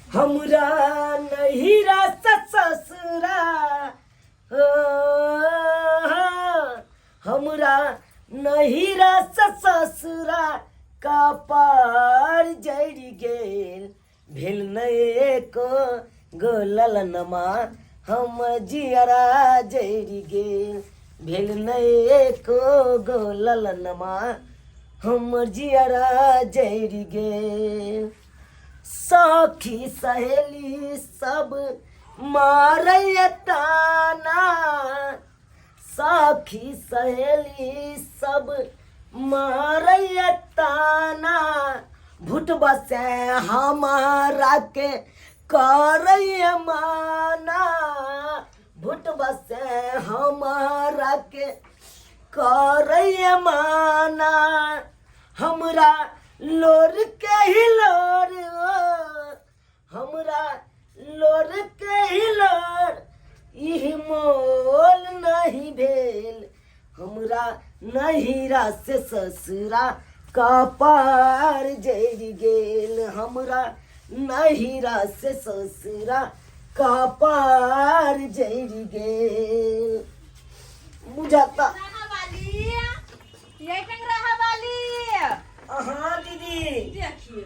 हमरा नहीं रास ससुरा हो, हमरा नहीं रास ससुरा कपार जड़ गेल भेल नए को गोलल नमा हम जियरा जड़ गेल भेल नए को गोलल नमा हम जियरा जड़ गेल। सखी सहेली सब मारैया ताना, सखी सहेली सब मारैया ताना, भूत बसे हमारा के करैया माना, भूत बसे हमारा के करैया माना, हमरा लोर के ही लोर, हमरा लोर के ही लोर इह मोल नहीं भेल, हमरा नहिरा से ससुरा कपार जड़ गेल, हमरा नहिरा से ससुरा कपार जड़ गेल। बुझाता हाँ दीदी देखिए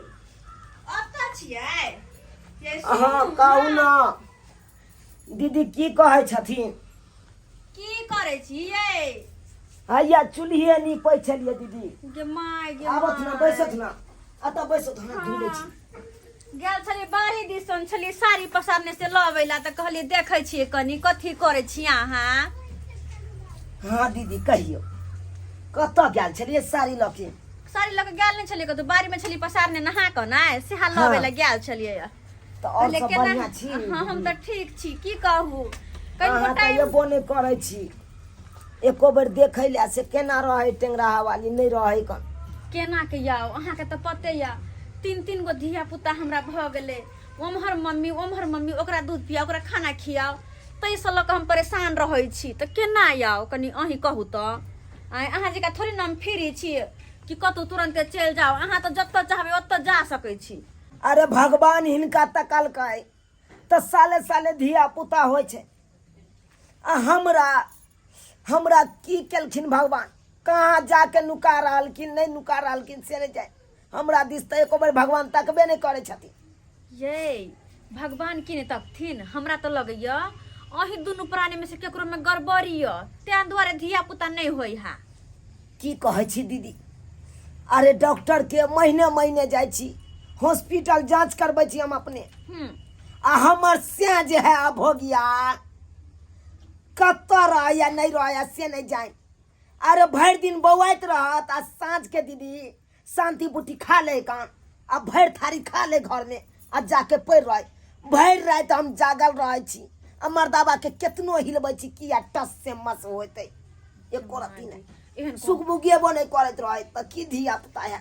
अब छियै हाँ कहू ना दीदी की कहै छथिन। की करै छियै? हैया चूल्हिए नीपै छलिए दीदी। गे माय गे आबत ना बैसत ना अतऽ बैसत हम ढूंढै छी। गेल छली बाड़ी दिसन छली साड़ी पसारने से लबै ला त कहलिए देखै छियै कनी कथी करै छी अहाँ। हाँ दीदी कहियो कतऽ गेल छलिए साड़ी लऽ के? साड़ी लऽ के गेल नहीं छलिए कतौ बाड़ी में छली पसारने नहा के ना सेहा लबै ला गेल छलिए। तो और सब बढ़िया छी? हाँ हम त ठीक छी की कहू कनिको टाइम बोने करै छी एको बेर देखै ला से केना रहै टेंगरा वाली नहीं रहै कन केना के याओ अहाँ के त पते या तीन तीन गो धिया पुता हमरा भ गेले ओमहर मम्मी ओकरा दूध पिया ओकरा खाना खियाओ तै से लक हम परेशान रहै छी त केना याओ कनी अही कहू त अहाँ जका थोड़ी न हम फ्री छी कि कतौ तुरंत चल जाओ अहाँ त जत्त चाहबे ओत्त जा सकै छी। अरे भगवान हिनका तकलकै त साले साले धिया पुता होइ छै आ हमरा की केलखिन भगवान कहाँ जाके नुका रहलखिन नहीं नुका रहलखिन से नहीं जाए हमरा दिस त एको बेर भगवान तकबे नहीं करे छथिन। ये भगवान की नहीं तकथिन हमरा त लगैया अही दुनु प्राणी में से केकरो में गड़बड़ी य तें दुआरे धिया पुता नहीं होई हा। की कहै छी दीदी? अरे डॉक्टर के महीने महीने जाय छी हॉस्पिटल जांच करबै छी हम अपने आ हमर से जे है भोगिया कत रहैया नहीं रहैया से नहीं जाए। अरे भर दिन बौआइत रहत आ साँझ के दीदी शांति बूटी खा ले कान आ भर थारी खा ले घर में आ जाके पड़ रहे भर रात हम जागल रहे छी आ मर्दाबा के केतनो हिलबै छी किया टस से मस होते एको रती नहीं सुख बुगिएबो नहीं करैत रहे त की धिया पुता है।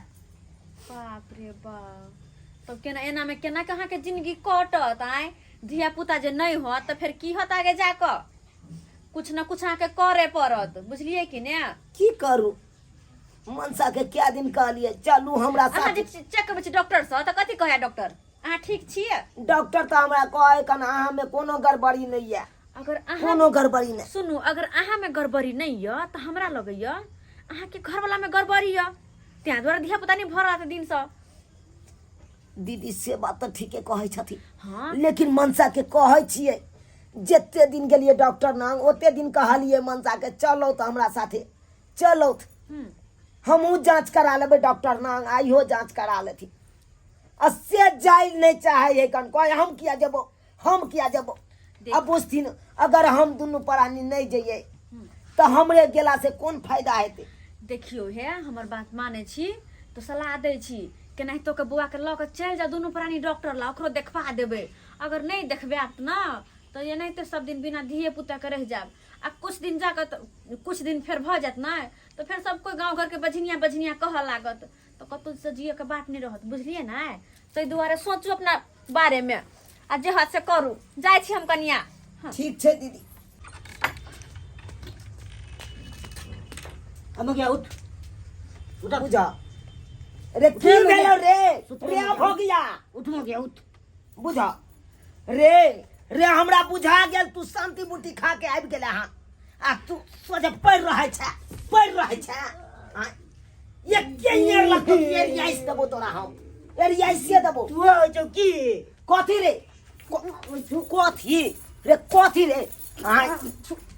बाप रे बाप तो केना एना में केना कहाँ के जिंदगी कटत आए धिया पुता जे नहीं होत त फिर की होत आगे जाकर कुछ न कुछ आके करे पड़त बुझलिए कि ने। की करू मनसा के क्या दिन कहलिए चलू हमरा साथ अहाँ जे चेक करबै छी डॉक्टर से त कथि कहै डॉक्टर अहाँ ठीक छियै? डॉक्टर त हमरा कहै कन अहाँ में कोनो गड़बड़ी नहीं है अगर अहाँ कोनो गड़बड़ी नहीं सुनू अगर अहाँ में गड़बड़ी नहीं य त हमरा लगैया अहाँ के घर वाला में गड़बड़ी य त्या द्वारा धिया पुता नहीं भर रहत दिन से। दीदी से बात त ठीके कहै छथिन हाँ लेकिन मनसा के कहै छियै जते दिन गेलिए डॉक्टर नाम ओते दिन कहलिए मनसा के चलो त हमरा साथे चलो हमहू जांच करा लेबै डॉक्टर नाम आइयो जांच करा लेथी से जाय नहीं चाहे कन कहे हम किया जबो अब बुझथिन अगर हम दुनू प्राणी नहीं जइए तो हमरे गेला से कौन फायदा हेते। देखियो हे हमर बात माने छी तो सलाह दे छी केनाहितो के बुआ के ल के चल जा दुनू प्राणी डॉक्टर ला ओकरो देखवा देबे अगर नहीं देखबे ना तो ये नहीं तो सब दिन बिना धिये पुता के रह जाब आ कुछ दिन जाकर कुछ दिन फिर भ जात ना तो फिर सब कोई गांव घर के बजनिया कह लागत तो कतौ से जिए के बात नहीं रहत बुझलिए ना। तो दुआरे सोचू अपना बारे में आ जे हाथ से करू जाय छी हम कनिया। हाँ। ठीक छे दीदी हम क्या उठ बुझा अरे की भेलो रे प्रिया हो गया उठ हो गया उठ बुझा रे रे हमरा बुझा गेल तू शांति बूटी खा के आबि गेले हन आ तू सोझे पढ़ रहे छै आ ये केनियर लग तो एरियाइस देबो तोरा हम एरियाइसे देबो तू हो जो की कथी रे कथी रे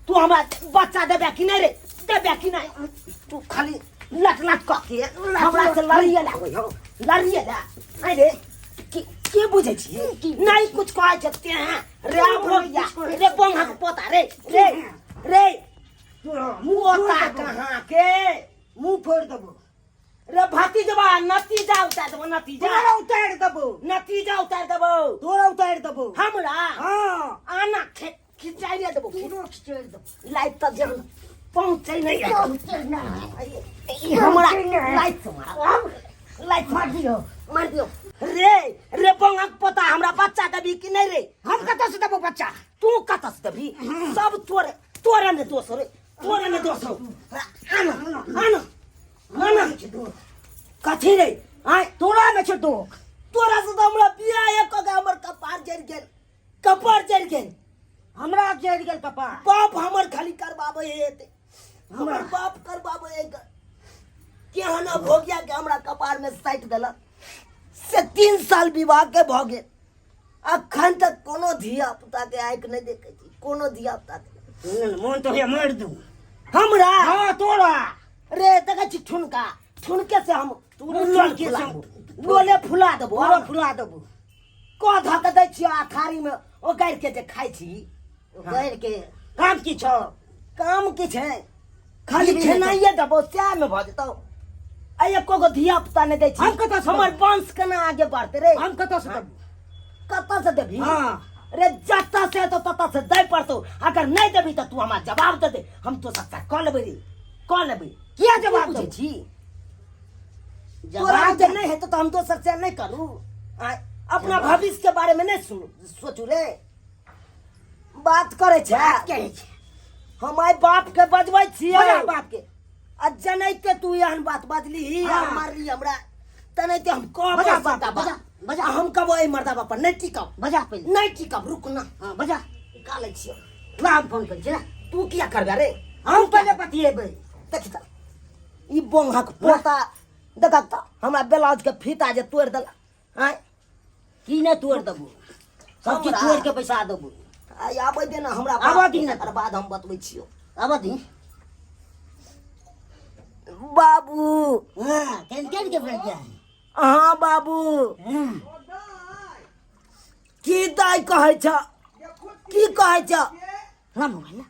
तू हमरा बच्चा देबे कि नहीं रे देबे कि नहीं तू खाली लट कह के हमरा से लड़िए ला आई रे के बुझे छी नहीं कुछ कहै छते हैं रे भोगिया रे बोंगा के पोता रे रे रे पोता कहां के मुंह फोड़ देबो रे भतीजवा नतीजा उतार देबो तोरा उतार देबो तोरा उतार देबो हमरा हां आना खिचाई देबो लाइट त जरूर पहुंचे नहीं हमरा लाइट लाइट मार दियो रे बोंगा के पोता हमरा बच्चा देबी कि नहीं रे हम कत से देबो बच्चा तू कत से देबी सब तोरे में दोष रे तोरे में दोष आना कथी रे आय तोरा में छ तो तोरा से तो हमरा बियाह एक के हमर कपार जड़ गेल हमरा जड़ गेल कपा बाप हमर खाली करबाबे हेते हमर बाप करबाबे है केहन भोगिया के हमरा कपार में साइट देलक से 3 साल विवाह के भ गेल अखन तक कोनो धिया पुता के आंख नहीं देखे छी कोनो धिया पुता के मन तो हे मार दू हमरा हां तोरा रे देखे छी ठुनके से हम ठुनके से लोले फुला देबो पूरा फुला देबो को धक दै छी आ थारी में ओ गाड़ के जे खाइ छी गैर के काम की छ काम की छै खाली खेनाइए देबो सएह में भ जेतौ आ एको गो धिया पुता नहीं दै छी हम कतऽ से हमर वंश केना आगे बढ़ते रे हम कत से देबो कतऽ से देबी हां रे जत्ता से तो तत्ता से दै पड़तौ अगर नहीं देबी तो तू हमरा जवाब दे दे हम तो सकता कह लेबै किया जवाब पूछे दे छी जवाब दे नहीं है तो हम तो सच्चा नहीं करू अपना भविष्य के बारे में नहीं सोचू रे बात करे छै कहे छै हम आई बाप के बजबै छियै बड़ा बाप के आ जनैते तू एहन बात बजली आ मारली हमरा तनैते हम कह बजा सकता बाप, बा। बजा। हम कहबो ए मर्दाबा पर नहीं टिकब बजा पहले नहीं टिकब रुक ना हां बजा निकालै छियै लाभ फोन कर जा तू किया करबे रे हम पहले बतिएबै देख त ई बोंघक पोता देखक त हमरा ब्लाउज के फीता जे तोड़ देला हां की ने तोड़ देबो सब चीज तोड़ के पैसा देबो आई आबै दे ना हमरा आबऽ दी ना। तकर बाद हम बतबै छियो आबा दी बाबू हां केन के बैठ जा हां बाबू हां की दाय कहै छ की कहै छ राम भैया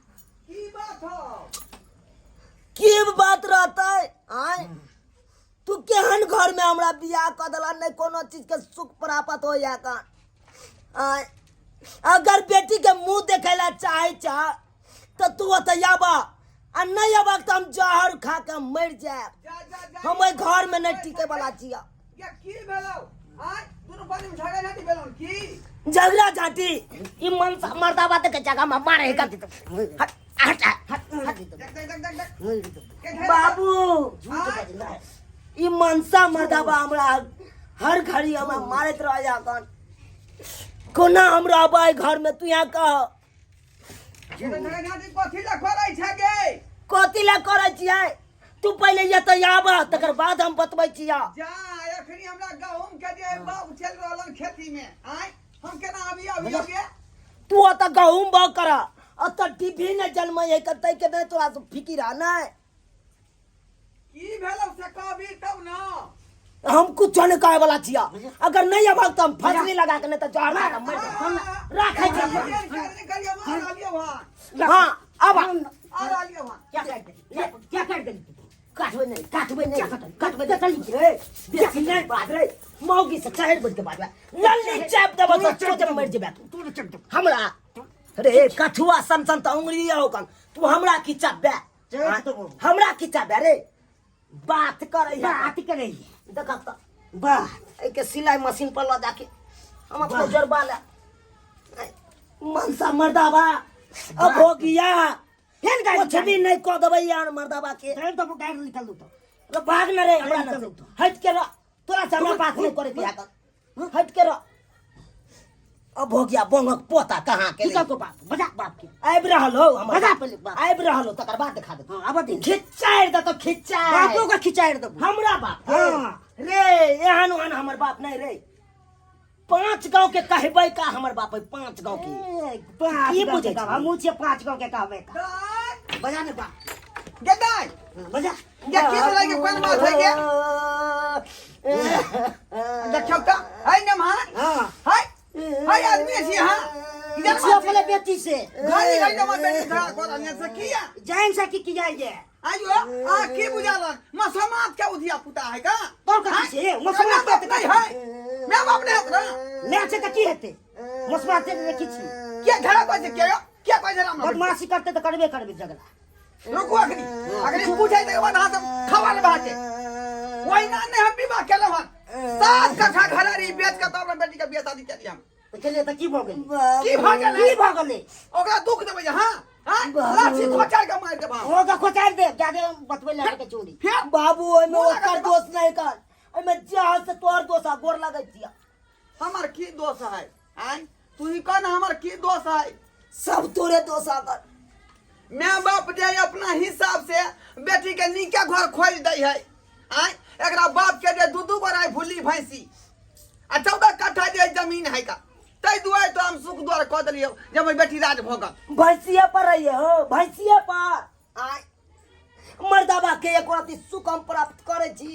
की बात रहतै आय तू केहन घर में हमरा बियाह क देला नहीं कोनो चीज के सुख प्राप्त हो या का आय अगर बेटी के मुंह देखे ला चाहे छ तो तू ओतय आबा आ नहीं आबा तो हम जहर खा के मर जाए हम एहि घर में नहीं टिके वाला छिया झगड़ा झाटी ई मनसा मर्दाबा के जगह में मारे का हट हट हट बाबू ई मनसा मर्दाबा हमरा हर घड़ी हमरा मारत रह जा कन कोना हमरा अबाई घर में तू यहाँ कह कथी ला करे छियै तू पहले ये तो आब तकर बाद हम बतबै छिया जा एखनी हमरा गहूम के जे बाप चल रहलन खेती में आय हम केना अभी तू ओत गहूम बा कर अत टिफिन ने जन्म है कतै के नहीं तोरा से फिकिर ना की भेलौ से कहबी तब ना हम कुछ नहीं कहे वाला छिया अगर नहीं अब तो हम फसली लगा के नहीं तो जहर खा के मर राखै छी हां अब क्या कर दे काटबे नहीं चली रे देखी नहीं बात रे मौगी से चढ़ बज के बात लल्ली चाप देबो तो सोच मर जेबे तू हमरा रे कठुआ सन सन त उंगली हो कन तू हमरा की चाबे हमरा की चाबे रे बात करे देखा त वाह एक सिलाई मशीन पर ला जाके हम अपना जरबा ले मनसा मर्दाबा अब हो गया फेन गाड़ी कुछ भी नहीं कह देबै यार मर्दाबा के चल तो गाड़ी निकाल दो रे भाग न रे हमरा निकाल न दो हट के रह तोरा से हमरा बात नहीं करे के आकर हट के रह अब हो गया बोंगक पोता कहाँ के कितना तो बाप बजा बाप के आबि रहल हो हमर बजा पहले बाप आबि रहल हो तकर बाद देखा दे हां अब दिन खिचाड़ दे तो खिचाड़ बापो का खिचाड़ दबो हमरा बाप हाँ। रे एहन ओहन हमर बाप नहीं रे 5 गांव के कहबै का हमर बाप है 5 गांव के की बुझे का? हम मुझे 5 गांव के कहबे का दाई बजा ने बाप गदाई बजा ये किस तरह के कोन बात है ये देखो तो है न मान हां है आदमी छी हां इधर अपने बेटी से गाड़ी गाड़ी तो मत बेटी खड़ा कर ने से किया जान से की जाइए आयो आ की बुझालन मसमात के उधिया पुता है का तो कथि से मसमात बाप नहीं है मैं बाप नहीं होता ले से की हेते मसमात से देखि छी क्या झगड़ा कोई से क्या कोई झगड़ा हम बदमाशी करते तो करबे झगड़ा रुको अगली पूछे तो बाद हाथ खवाल बाटे वही ना ने हम विवाह केलो हन 7 कट्ठा घरारी बेच के तब बेटी के बियाह शादी केली हम तो चलिए तो की भ गेल की भ गेलै की भ गेलै ओकरा दुख देबै हां हां लाठी खोचार के मार देबा ओ का खोचार दे जादे बतबै ले के चोरी फिर बाबू ओइमे ओकर दोष नहीं कर ओइमे जहाँ से तोहर दोष आ गोर लगै दिया हमार की दोष है आय तू ही कह ना हमार की दोष है सब तोरे दोष आकर माँ बाप जे अपना हिसाब से बेटी के नीके घर खोल दै है आय एकरा बाप के जे दू बराई भूली भैंसी आ 14 कट्ठा जे जमीन है का तै दुआरे तो हम सुख द्वार कह देलियो जे हमर बेटी राज भोगत भैंसिया पर रहिए हो भैंसिया पर आय मर्दाबा के एक रति सुख हम प्राप्त करे छी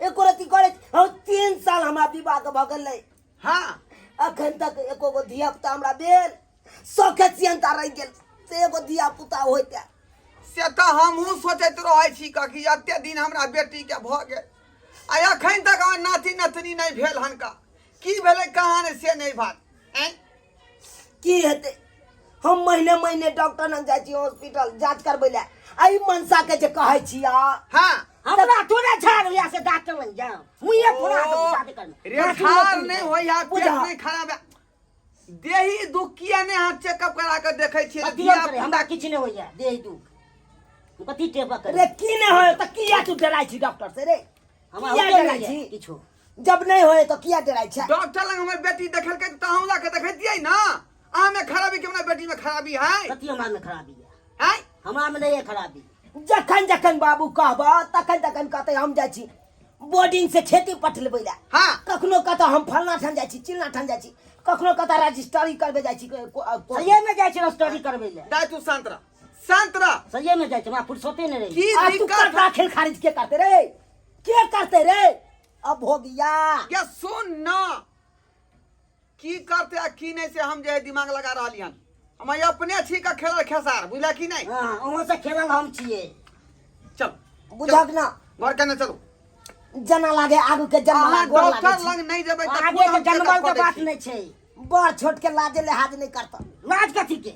एक रति करे हम 3 साल हमरा विवाह के भ गेलै हाँ अखन तक एको गो धिया पुता हमरा भेल सखे सियंता रह गेल से एगो धिया पुता होइते से तो हमहूँ सोचैत रहै छी कि एते दिन हमरा बेटी के भ गेल आ अखन तक हमर नाती नतनी नहीं भेल हन का की भेलै कहाँ ने से नहीं बात हैं की हेते हम महीने महीने डॉक्टर लग जाइ छी हॉस्पिटल जांच करबै ले आई मनसा के जे कहै छी आ हाँ हमरा थोड़ा झाड़ या से डॉक्टर लग जाओ मुइए थोड़ा शादी कर रेठार नहीं होई है पेट बुझा। नहीं खराब है देही दुख किया ने हाथ चेकअप करा के देखै छी दिया करे हमरा किछ नहीं होइया देह दुख कथि टेपा करे रे की नहीं होय तो किया तू डराइ छी डॉक्टर से रे हमरा किया होते डराइ नहीं छी किछो जब नहीं होय तो किया डराइ छी डॉक्टर लग हमर बेटी देखलकै त हम ला के देखैतियै ना आ में खराबी के हमरा बेटी में खराबी है कथि हमरा में खराबी है हैं हमरा में नहीं है खराबी जखन जखन बाबू कहबा तखन तखन कहते हम जाइ छी बोर्डिंग से खेती पठलबै ले हाँ कखनो कहता हम फलना ठान जाइ छी चिल्ला ठान जाइ छी कखनो कहता रजिस्ट्री करबे जाइ छी सही में जाय छै स्टडी करबै ले दाई तू शांत रह सही में जाय छै हमरा फुर्सते नहीं रही की आ तू दिक्कत कर्जा खेल खारिज के करते रे के करते रे अब हो गया क्या सुन ना की करते आ की नहीं से हम जे दिमाग लगा रहली हन हम अपने छी का खेलल खेसार बुझला की नहीं हां ओहो से खेलल हम छिए चल बुझक ना घर कने चलो जना लागे आगू के जन्म अहाँ गोर लागे डॉक्टर छी। लग नहीं जेबै त आगे के जनमल के बात नहीं छै बड़ छोट के लाजे लिहाज नहीं करता लाज कथि के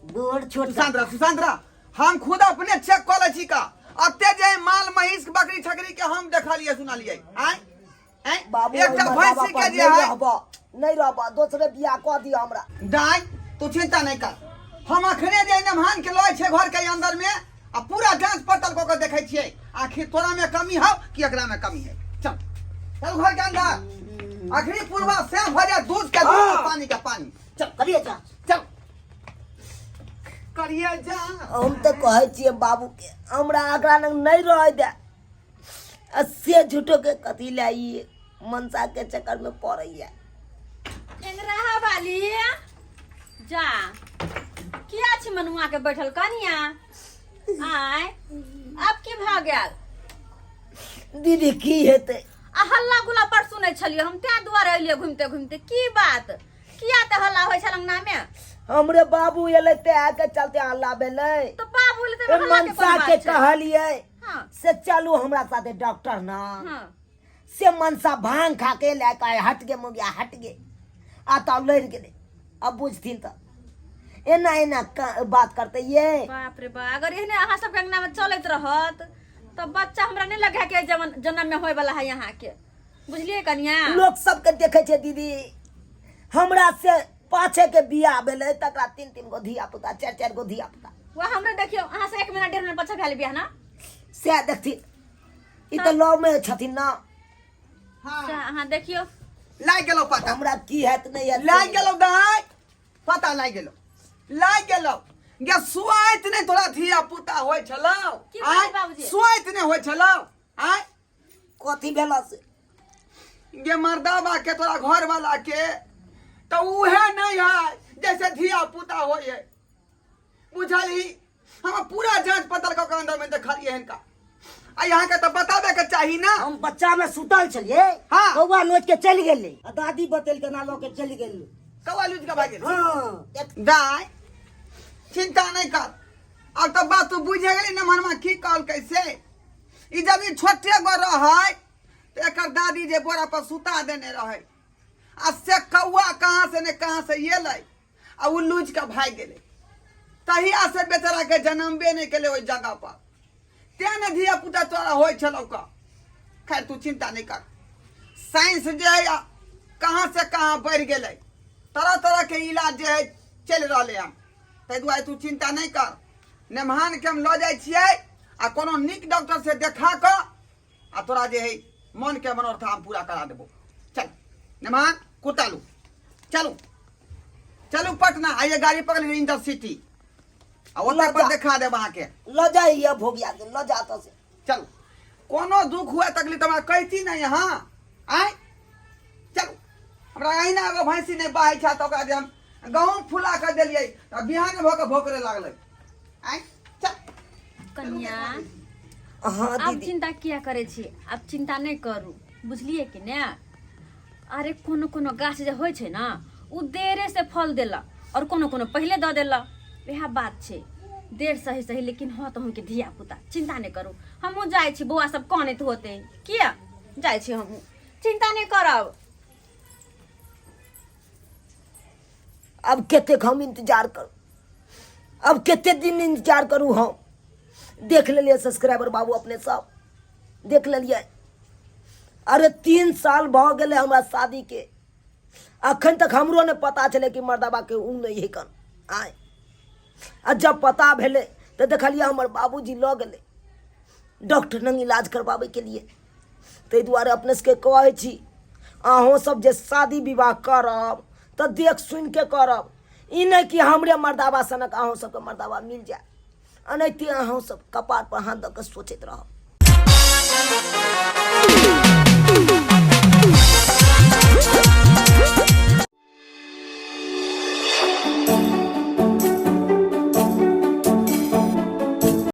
गोड़ छोट सुशांत रह हम खुद अपने चेक कर ले छी का अते जे माल महिष बकरी छकरी के हम देखलिए सुनलिए आय हैं बाबू एकटा ओइमे भैंसी बाबा के पर जे नहीं है रहबा नहीं रहबा दोसरे बियाह कह दिया हमरा दाई तू चिंता नहीं कर हम अखने जे नमहान के लय छे घर के अंदर में आ पूरा जांच पड़ताल क के देखै छियै आखिर तोरा में कमी है कि एकरा में कमी है चल चल घर के अंदर आखिरी पूर्वा से भरे दूध के दूध हाँ। पानी के पानी चल करिए जा चल करिए जा हम तो कहै छियै बाबू के हमरा एकरा लग नहीं रह दे आ से झूठो के कथी ले ई मनसा के चक्कर में पड़ैया एंगराहा वाली जा किया छी मनुआ के बैठल कनिया आय अब की भ गेल दीदी की हेतै आ हल्ला गुला पर सुनै छलियै हम तें दुआरे एलियै घुमते घुमते की बात किया ते हल्ला होय छल अंगना में हमरे बाबू एलै ते आके चलते हल्ला भेलै तो बाबू ले ते ए हल्ला के मनसा कोन के बात छै कहलिए हां से चलू हमरा साथे डॉक्टर ना हां से मनसा भांग खा के लेके हट गे मुगिया हट गे आ तो लड़ गेले अब बुझथिन तो एना एना बात करते ये बाप रे बा अगर एहने अहाँ सब के अंगना में चलैत रहत तो बच्चा हमरा नहीं लगे के जन्म में होय वाला है यहाँ के बुझलिए कनिया लोग सबके देखे छे दीदी हमरा से पाछे के बियाह भेलै तकरा 3 गो धिया पुता 4 गो धिया पुता वो हमरे देखियो अहाँ से 1 महीना 1.5 महीना पछा भेल बियाह ना से देखथिन ई तो लव में छथिन ना हां अहाँ देखियो लाग गेलो पता हमरा की हैत नहीं हैत लाग गेलो दाई पता लाग गेलो गे सुआइत नहीं तोरा धिया पुता होय छलौ की बात बाबूजी? सुआइत नहीं होय छलौ आय कथी भेला से गे मर्दाबा के तोरा घर वाला के तो उहे नहीं है जैसे धिया पुता होय है बुझली हम पूरा जांच पड़ताल के अंदर में देखलिए इनका आ यहाँ के तो बताबे के चाहिए ना हम बच्चा में सुतल छलिए हाँ। कौआ नोच के चल गेले आ दादी बतेल के ना लो के चल गेल कौआ लूज के भागे हाँ दाई चिंता नहीं कर अब तो बात तू बुझे गेली ना मनमा की कहल कैसे ई जब ई छोटे गो रहे तो एकर दादी जे बोरा पर सुता देने रहे आ से कौआ कहाँ से ने कहाँ से ये लै आ उ लूज के भाग गेले तहिया से बेचारा के जन्मबे नहीं केले ओई जगह पर त्या ने धिया पुता तोरा होय छलौ का खैर तू चिंता नहीं कर साइंस जे है कहाँ से कहाँ बढ़ गेले तरह तरह के इलाज जे है चल रहे हैं ताहि दुआरे तू चिंता नहीं कर नेमहान के हम लऽ जाइ छियै आ कोनो नीक डॉक्टर से देखा कऽ आ तोरा जे है मन के मनोरथा हम पूरा करा देबो चल नेमहान कुटालू चलू चलू पटना आइए गाड़ी पकड़ ली इंटरसिटी आ ओतय पर देखा देब अहाँके ल जाइए भोगिया के ल जा तो से चलू कोनो दुख हुए तकलीफ हमरा कहती नहीं हाँ आय चलू हमरा अहिना एगो भैंसी नहीं बाहै छै तऽ ओकरा जे हम गहूँम फुला कर देलियै तऽ बिहान भऽ के भोकरे लागलै आय चल कन्या हाँ अब दीदी चिंता किया करे छी अब चिंता नहीं करू बुझलिए कि ने अरे कोनो कोनो गाछ जे होइ छै ना उ देरे से फल देला और कोनो कोनो पहले दऽ देला वह बात छै देर सही सही लेकिन हो तो के धिया पुता चिंता नहीं करू हमहू जाय छी बौआ सब कानैत होते किया जाय छी हमहू चिंता नहीं करब अब केते हम इंतजार करू अब केते दिन इंतजार करू हम देख लेलिए सब्सक्राइबर बाबू अपने सब देख लेलिए अरे 3 साल भ गेले हमरा शादी के अखन तक हमरो ने पता चले कि मर्दाबा के ऊ नहीं है कन आय आ जब पता भेले तो देखलिए हमर बाबूजी ल गेले डॉक्टर नंग इलाज करवावे के लिए ताहि दुआरे अपने सबके कहै छी अहों सब जे शादी विवाह करब तो देख सुन के करब ई नहीं कि हमरे मर्दाबा सनक अहों सबके मर्दाबा मिल जाए अनैते अहों सब कपार पर हाथ दऽ के सोचैत रहब